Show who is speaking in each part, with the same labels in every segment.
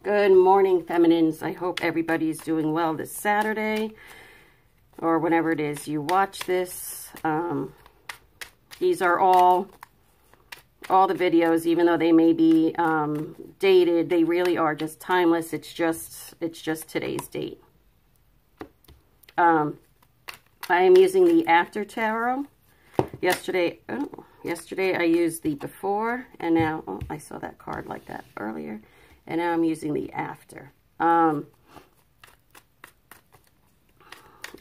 Speaker 1: Good morning, feminines. I hope everybody's doing well this Saturday or whenever it is you watch this. These are all the videos, even though they may be dated, they really are just timeless. It's just today's date. I am using the After Tarot. Yesterday I used the Before, and now, oh, I saw that card like that earlier. And now I'm using the After.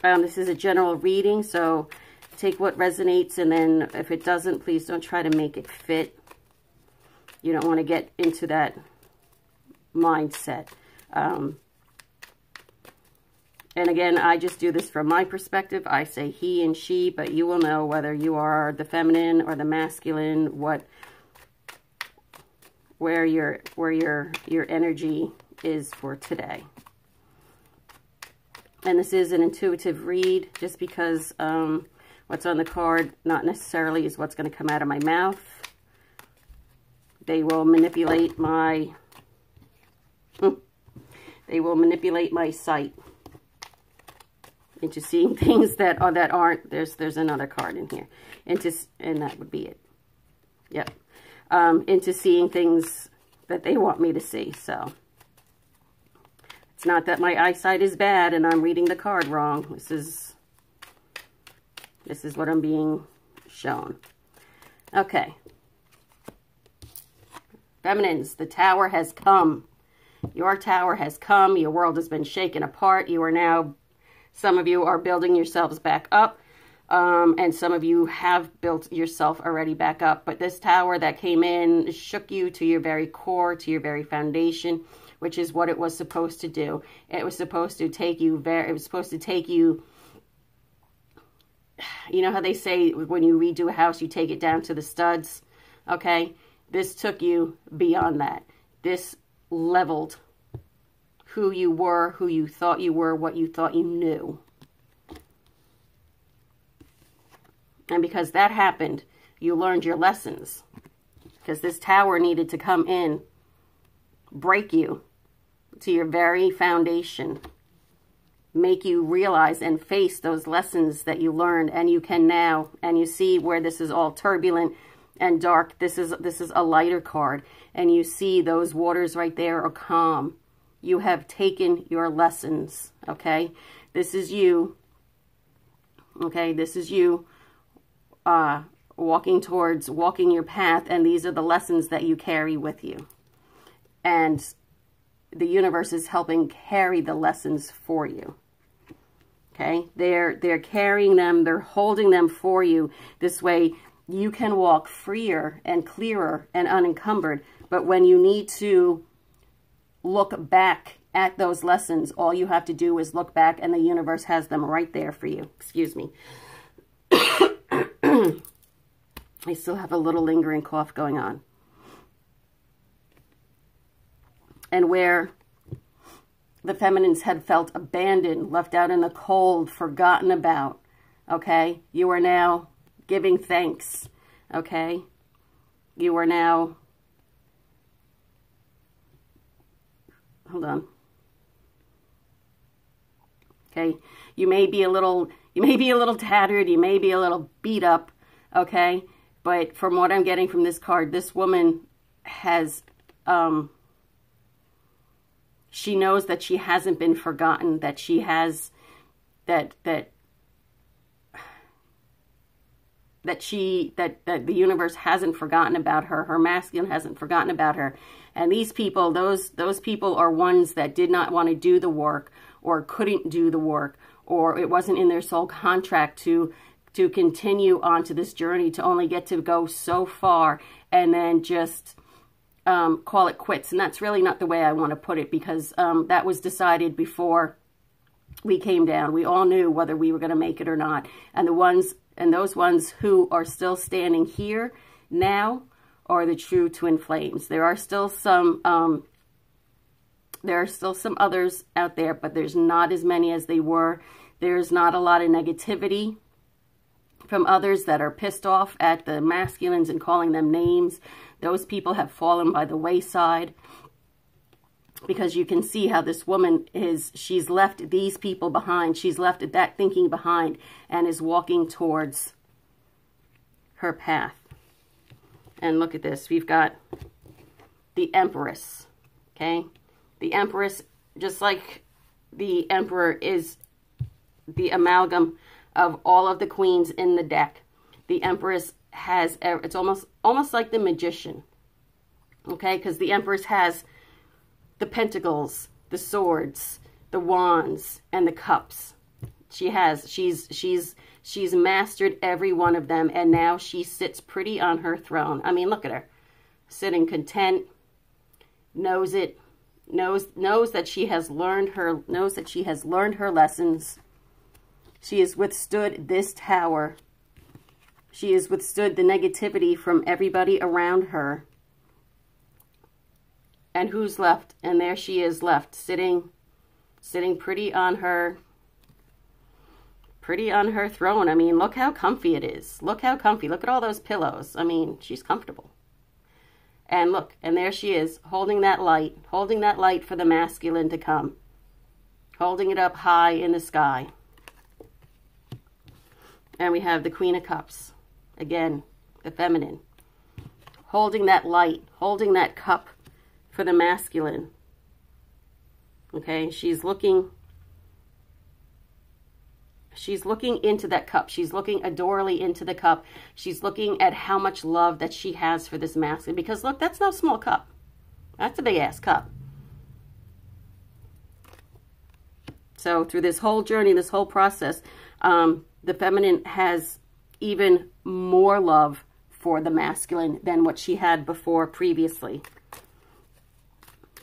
Speaker 1: This is a general reading, so take what resonates, and then if it doesn't, please don't try to make it fit. You don't want to get into that mindset. And again, I just do this from my perspective. I say he and she, but you will know whether you are the feminine or the masculine, where your energy is for today. And this is an intuitive read, just because what's on the card not necessarily is what's going to come out of my mouth. They will manipulate my sight into seeing things that aren't. There's another card in here, and that would be it. Yep. Into seeing things that they want me to see. So it's not that my eyesight is bad and I'm reading the card wrong. This is what I'm being shown. Okay. Feminines, the tower has come. Your tower has come. Your world has been shaken apart. You are now, some of you are building yourselves back up. And some of you have built yourself already back up. But this tower that came in shook you to your very core, to your very foundation, which is what it was supposed to do. It was supposed to take you you know how they say when you redo a house, you take it down to the studs? Okay? This took you beyond that. This leveled who you were, who you thought you were, what you thought you knew. And because that happened, you learned your lessons. Because this tower needed to come in, break you to your very foundation, make you realize and face those lessons that you learned, and you can now, and you see where this is all turbulent and dark. This is a lighter card, and you see those waters right there are calm. You have taken your lessons, okay? This is you, okay? This is you. Walking your path, and these are the lessons that you carry with you. And the universe is helping carry the lessons for you. Okay? They're carrying them, they're holding them for you. This way you can walk freer and clearer and unencumbered. But when you need to look back at those lessons, all you have to do is look back, and the universe has them right there for you. Excuse me. I still have a little lingering cough going on. And where the feminines had felt abandoned, left out in the cold, forgotten about, okay? You are now giving thanks, okay? You are now, hold on. Okay, you may be a little tattered, you may be a little beat up, okay? But from what I'm getting from this card, this woman has, she knows that she hasn't been forgotten, that she has, that the universe hasn't forgotten about her, her masculine hasn't forgotten about her. And these people, those people are ones that did not want to do the work, or couldn't do the work, or it wasn't in their soul contract to continue on to this journey, to only get to go so far and then just call it quits. And that's really not the way I want to put it, because that was decided before we came down. We all knew whether we were going to make it or not. And those ones who are still standing here now are the true twin flames. There are still some others out there, but there's not as many as they were. There's not a lot of negativity from others that are pissed off at the masculines and calling them names. Those people have fallen by the wayside. Because you can see how this woman she's left these people behind. She's left that thinking behind and is walking towards her path. And look at this. We've got the Empress, okay? The Empress, just like the Emperor, is the amalgam of all of the queens in the deck. The Empress has, it's almost like the Magician, okay? Because the Empress has the pentacles, the swords, the wands, and the cups. She's mastered every one of them, and now she sits pretty on her throne. I mean, look at her, sitting content, knows that she has learned her lessons. She has withstood this tower. She has withstood the negativity from everybody around her. And who's left? And there she is left, sitting pretty on her throne. I mean, look how comfy it is. Look how comfy. Look at all those pillows. I mean, she's comfortable. And look, and there she is, holding that light for the masculine to come. Holding it up high in the sky. And we have the Queen of Cups. Again, the feminine. Holding that light, holding that cup for the masculine. Okay, she's looking into that cup. She's looking adorably into the cup. She's looking at how much love that she has for this masculine. Because look, that's no small cup. That's a big ass cup. So through this whole journey, this whole process, the feminine has even more love for the masculine than what she had before previously.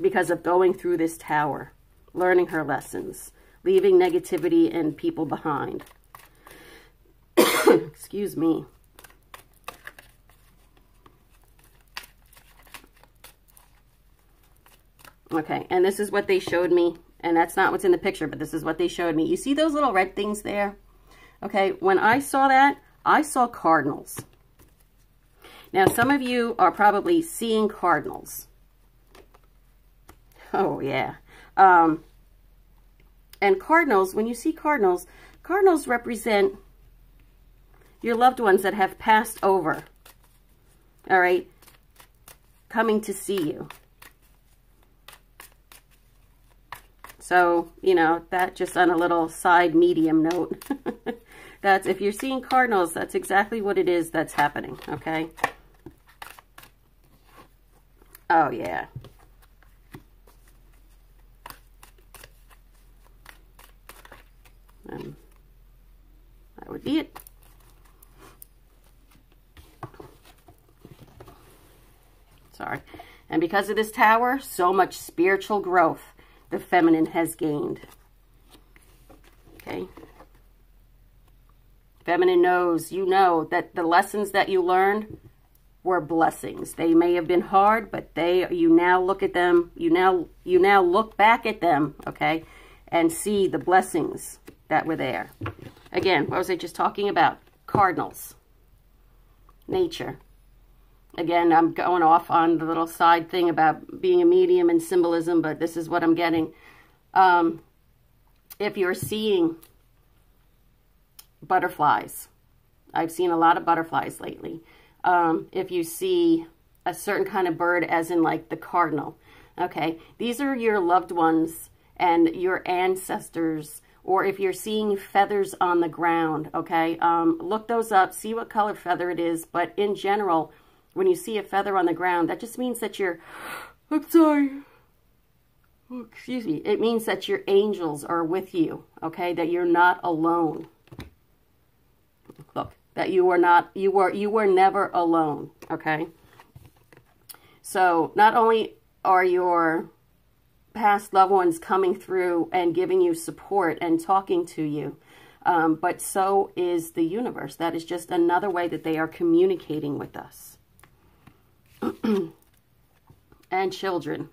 Speaker 1: Because of going through this tower, learning her lessons, leaving negativity and people behind. Excuse me. Okay, and this is what they showed me, and that's not what's in the picture, but this is what they showed me. You see those little red things there? Okay, when I saw that, I saw cardinals. Now, some of you are probably seeing cardinals. Oh, yeah. And cardinals, when you see cardinals, cardinals represent your loved ones that have passed over. All right? Coming to see you. So, you know, that just on a little side medium note. That's, if you're seeing cardinals, that's exactly what it is that's happening, okay? Oh, yeah. That would be it. Sorry. And because of this tower, so much spiritual growth the feminine has gained. Okay. Feminine knows, you know, that the lessons that you learned were blessings. They may have been hard, but you now look at them, you now look back at them, okay, and see the blessings that were there. Again, what was I just talking about? Cardinals. Nature. Again, I'm going off on the little side thing about being a medium and symbolism, but this is what I'm getting. If you're seeing butterflies, I've seen a lot of butterflies lately. If you see a certain kind of bird, as in like the cardinal, okay, these are your loved ones and your ancestors. Or if you're seeing feathers on the ground, okay, look those up, see what color feather it is. But in general, when you see a feather on the ground, that just means that I'm sorry, oh, excuse me, it means that your angels are with you, okay, that you're not alone. Look, that you were never alone, okay? So not only are your past loved ones coming through and giving you support and talking to you, but so is the universe. That is just another way that they are communicating with us. And children.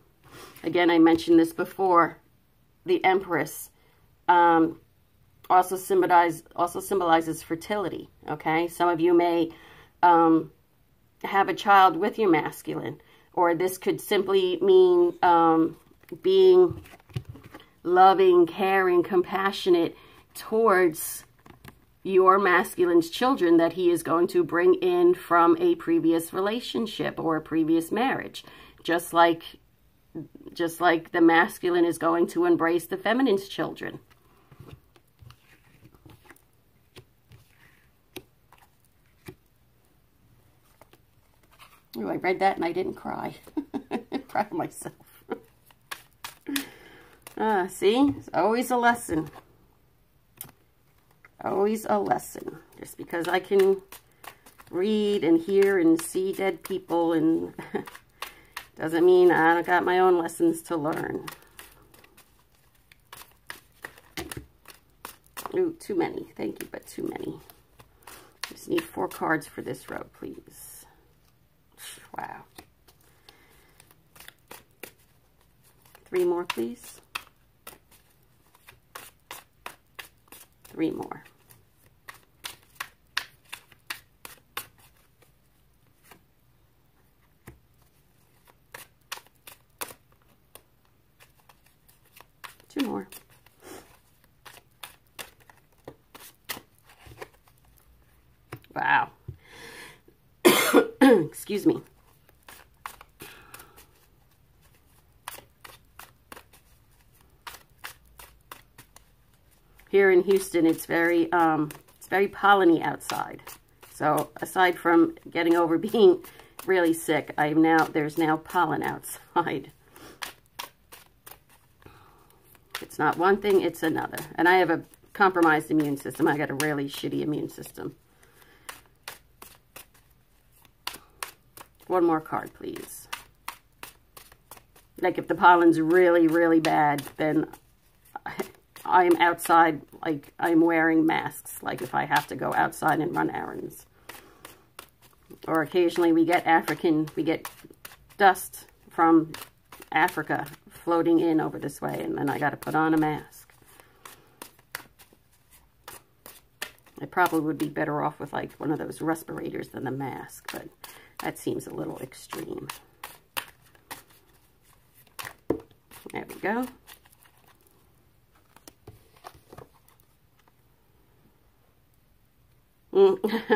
Speaker 1: Again, I mentioned this before. The Empress also symbolizes fertility, okay? Some of you may have a child with your masculine, or this could simply mean being loving, caring, compassionate towards your masculine's children that he is going to bring in from a previous relationship or a previous marriage. Just like the masculine is going to embrace the feminine's children. Oh, I read that and I didn't cry. Proud of myself. See? It's always a lesson. Always a lesson. Just because I can read and hear and see dead people and doesn't mean I don't got my own lessons to learn. Ooh, too many. Thank you, but too many. Just need 4 cards for this row, please. Wow. 3 more, please. 3 more. More. Wow. Excuse me. Here in Houston, it's very polleny outside. So aside from getting over being really sick, there's now pollen outside. It's not one thing, it's another. And I have a compromised immune system. I got a really shitty immune system. 1 more card, please. Like if the pollen's really, really bad, then I'm outside, like I'm wearing masks, like if I have to go outside and run errands. Or occasionally we get dust from Africa floating in over this way, and then I got to put on a mask. I probably would be better off with like one of those respirators than the mask, but that seems a little extreme. There we go.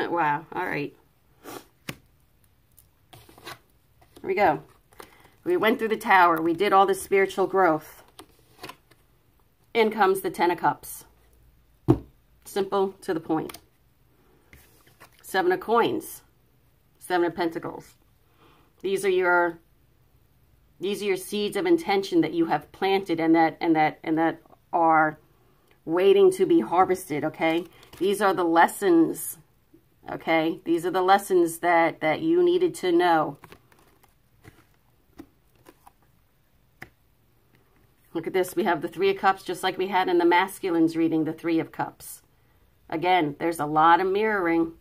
Speaker 1: Wow, all right. Here we go. We went through the tower. We did all this spiritual growth. In comes the 10 of Cups. Simple, to the point. 7 of Coins. 7 of Pentacles. These are your seeds of intention that you have planted and that are waiting to be harvested, okay? These are the lessons, okay? These are the lessons that you needed to know. Look at this. We have the 3 of Cups, just like we had in the masculines reading, the 3 of Cups. Again, there's a lot of mirroring.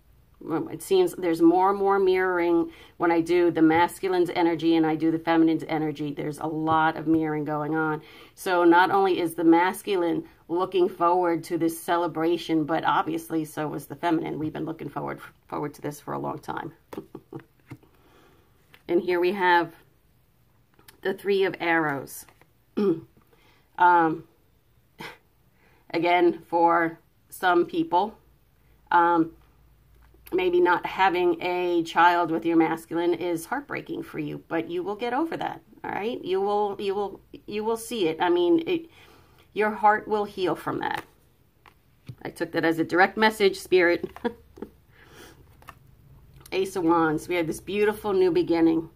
Speaker 1: It seems there's more and more mirroring when I do the masculine's energy and I do the feminine's energy. There's a lot of mirroring going on. So not only is the masculine looking forward to this celebration, but obviously so is the feminine. We've been looking forward to this for a long time. And here we have the 3 of Arrows. Again, for some people, maybe not having a child with your masculine is heartbreaking for you, but you will get over that. All right, you will see it. I mean, your heart will heal from that. I took that as a direct message, Spirit. Ace of Wands. We have this beautiful new beginning.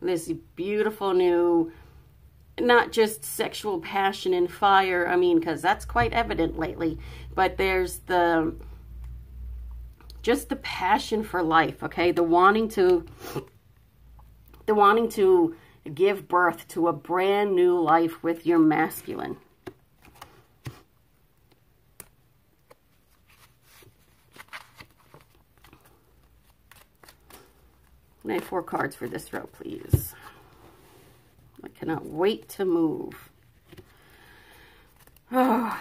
Speaker 1: This beautiful new, not just sexual passion and fire, I mean, because that's quite evident lately, but there's just the passion for life, okay? The wanting to give birth to a brand new life with your masculine. I have 4 cards for this row, please. I cannot wait to move. Oh.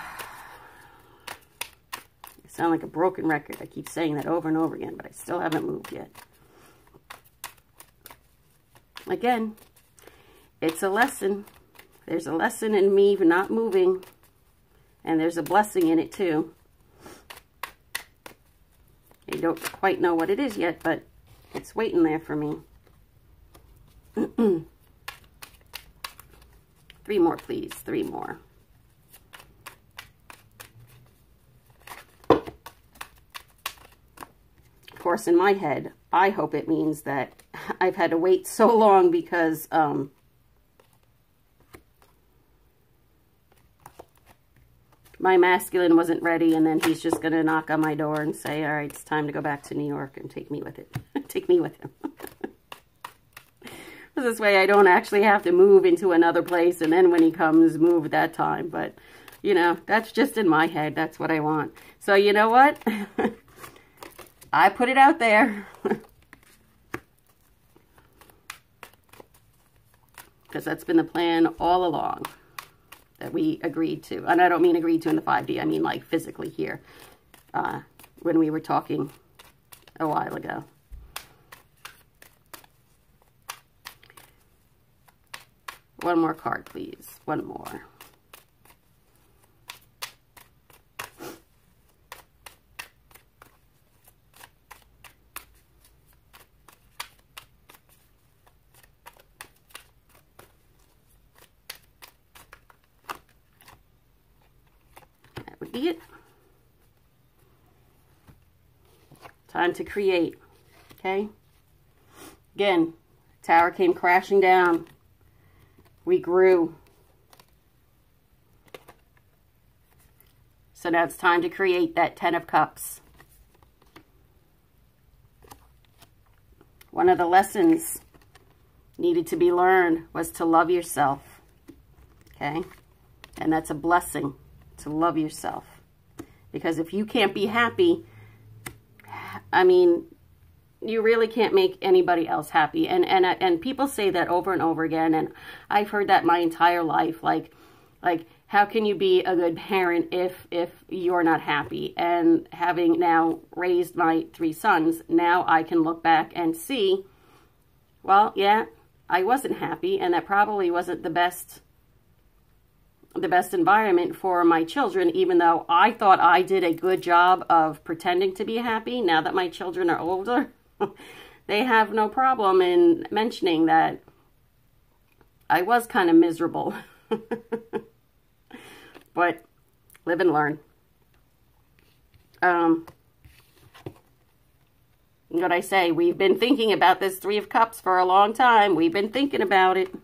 Speaker 1: I sound like a broken record. I keep saying that over and over again, but I still haven't moved yet. Again, it's a lesson. There's a lesson in me not moving, and there's a blessing in it too. I don't quite know what it is yet, but it's waiting there for me. 3 more, please. 3 more. Of course, in my head, I hope it means that I've had to wait so long because my masculine wasn't ready, and then he's just going to knock on my door and say, all right, it's time to go back to New York, and take me with it. Take me with him. This way I don't actually have to move into another place, and then when he comes, move that time. But, you know, that's just in my head. That's what I want. So, you know what? I put it out there. Because that's been the plan all along that we agreed to. And I don't mean agreed to in the 5D. I mean like physically here. When we were talking a while ago. One more card, please. One more. That would be it. Time to create. Okay? Again, tower came crashing down. We grew. So now it's time to create that 10 of Cups. One of the lessons needed to be learned was to love yourself. Okay? And that's a blessing, to love yourself. Because if you can't be happy, I mean, you really can't make anybody else happy. And people say that over and over again, and I've heard that my entire life. Like how can you be a good parent if you're not happy? And having now raised my 3 sons, now I can look back and see, well, yeah, I wasn't happy, and that probably wasn't the best environment for my children, even though I thought I did a good job of pretending to be happy. Now that my children are older, they have no problem in mentioning that I was kind of miserable. But live and learn. What I say, we've been thinking about this 3 of Cups for a long time. We've been thinking about it.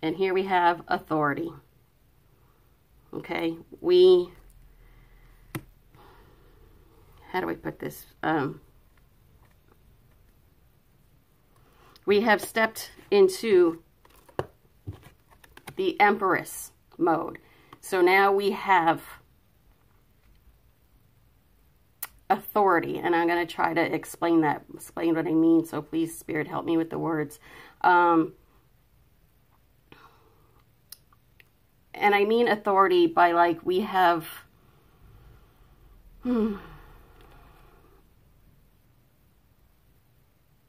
Speaker 1: And here we have authority. Okay, how do I put this? We have stepped into the Empress mode. So now we have authority. And I'm going to try to explain what I mean. So please, Spirit, help me with the words. And I mean authority by, like, we have... You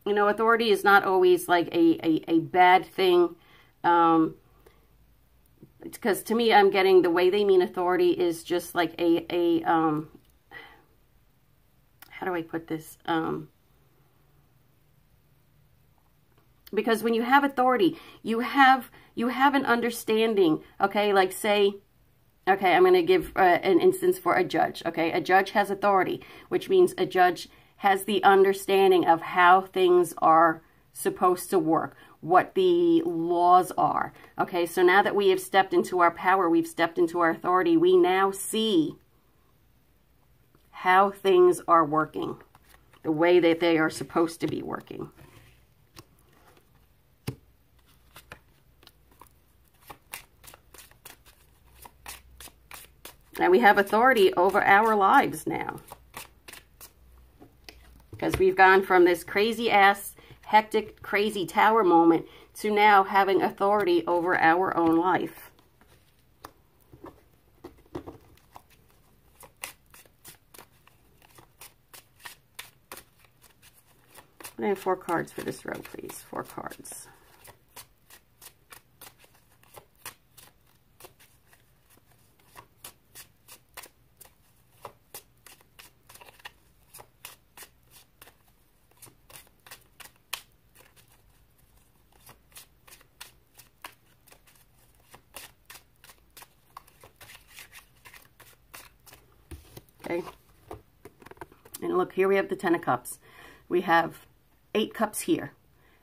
Speaker 1: know, authority is not always like a bad thing. Because to me, I'm getting the way they mean authority is just like how do I put this? Because when you have authority, you have an understanding. Okay, like say, okay, I'm going to give an instance for a judge. Okay, a judge has authority, which means a judge has the understanding of how things are supposed to work, what the laws are. Okay, so now that we have stepped into our power, we've stepped into our authority, we now see how things are working, the way that they are supposed to be working. And we have authority over our lives now. Because we've gone from this crazy-ass, hectic, crazy tower moment to now having authority over our own life. I have 4 cards for this row, please. 4 cards. Okay. And look, here we have the 10 of Cups. We have 8 cups here.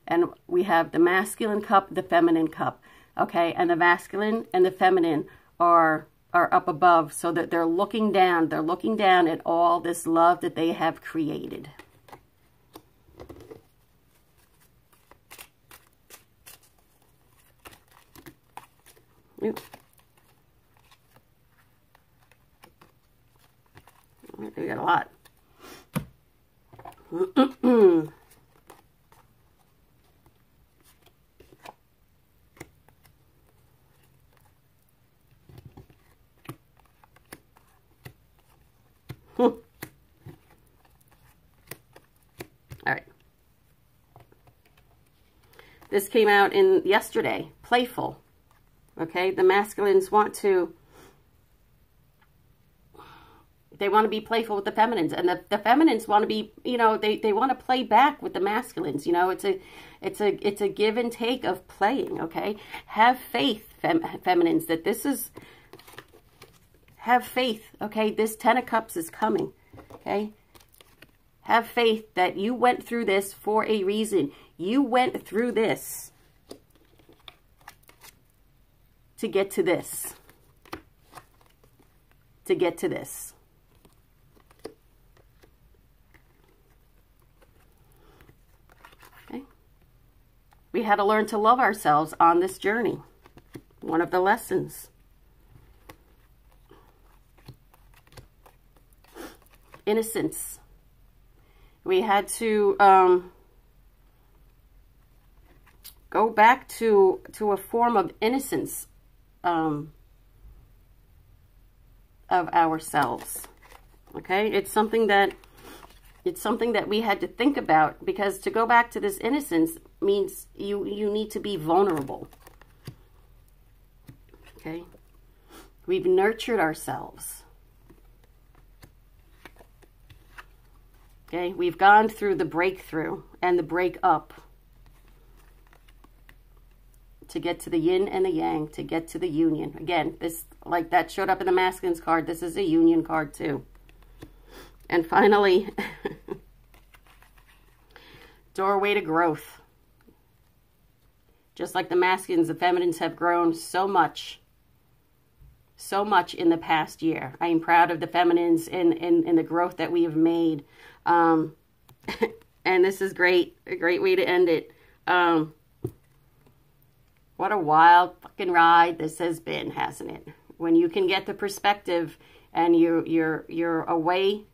Speaker 1: And we have the masculine cup, the feminine cup. Okay, and the masculine and the feminine are up above, so that they're looking down. They're looking down at all this love that they have created. Oops. We got a lot. All right. This came out yesterday. Playful. Okay, the masculines want to, they want to be playful with the feminines, and the feminines want to be, you know, they want to play back with the masculines. You know, it's a give and take of playing. Okay, have faith, feminines, that this is, have faith. Okay, this 10 of Cups is coming. Okay, have faith that you went through this for a reason. You went through this to get to this. To get to this. Okay. We had to learn to love ourselves on this journey. One of the lessons. Innocence. We had to go back to a form of innocence of ourselves. Okay, it's something that we had to think about, because to go back to this innocence means you need to be vulnerable. Okay, we've nurtured ourselves. Okay, we've gone through the breakthrough and the breakup to get to the yin and the yang, to get to the union. Again, this, like that showed up in the masculine's card, this is a union card too. And finally, doorway to growth. Just like the masculines, the feminines have grown so much in the past year. I am proud of the feminines in the growth that we have made. And this is great, a great way to end it. What a wild fucking ride this has been, hasn't it? When you can get the perspective and you're away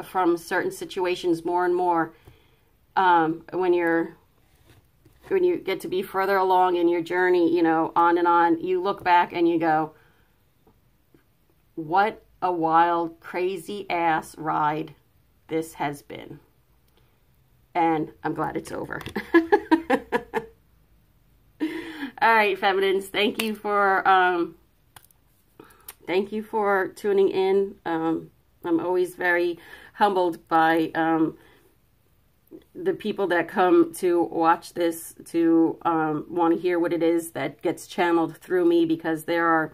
Speaker 1: from certain situations more and more, when you get to be further along in your journey, you know, on and on, you look back and you go, what a wild, crazy ass ride this has been. And I'm glad it's over. All right, feminines, thank you for tuning in. I'm always very humbled by the people that come to watch this, to want to hear what it is that gets channeled through me, because there are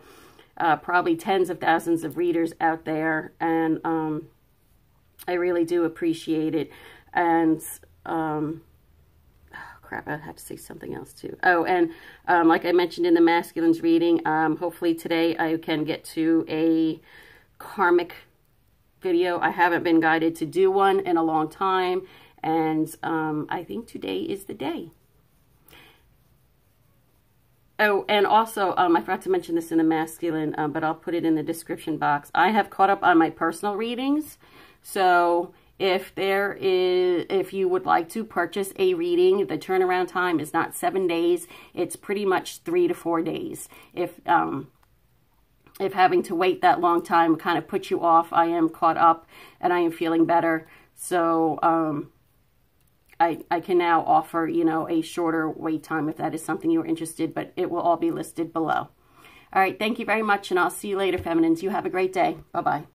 Speaker 1: probably tens of thousands of readers out there, and I really do appreciate it. And crap, I had to say something else too. Oh, and like I mentioned in the masculines reading, hopefully today I can get to a karmic video. I haven't been guided to do one in a long time, and I think today is the day. Oh, and also, I forgot to mention this in the masculine, but I'll put it in the description box. I have caught up on my personal readings, so if you would like to purchase a reading, the turnaround time is not 7 days. It's pretty much 3 to 4 days. If having to wait that long time kind of puts you off, I am caught up and I am feeling better. So I can now offer, you know, a shorter wait time if that is something you're interested, but it will all be listed below. All right, thank you very much, and I'll see you later, feminines. You have a great day. Bye-bye.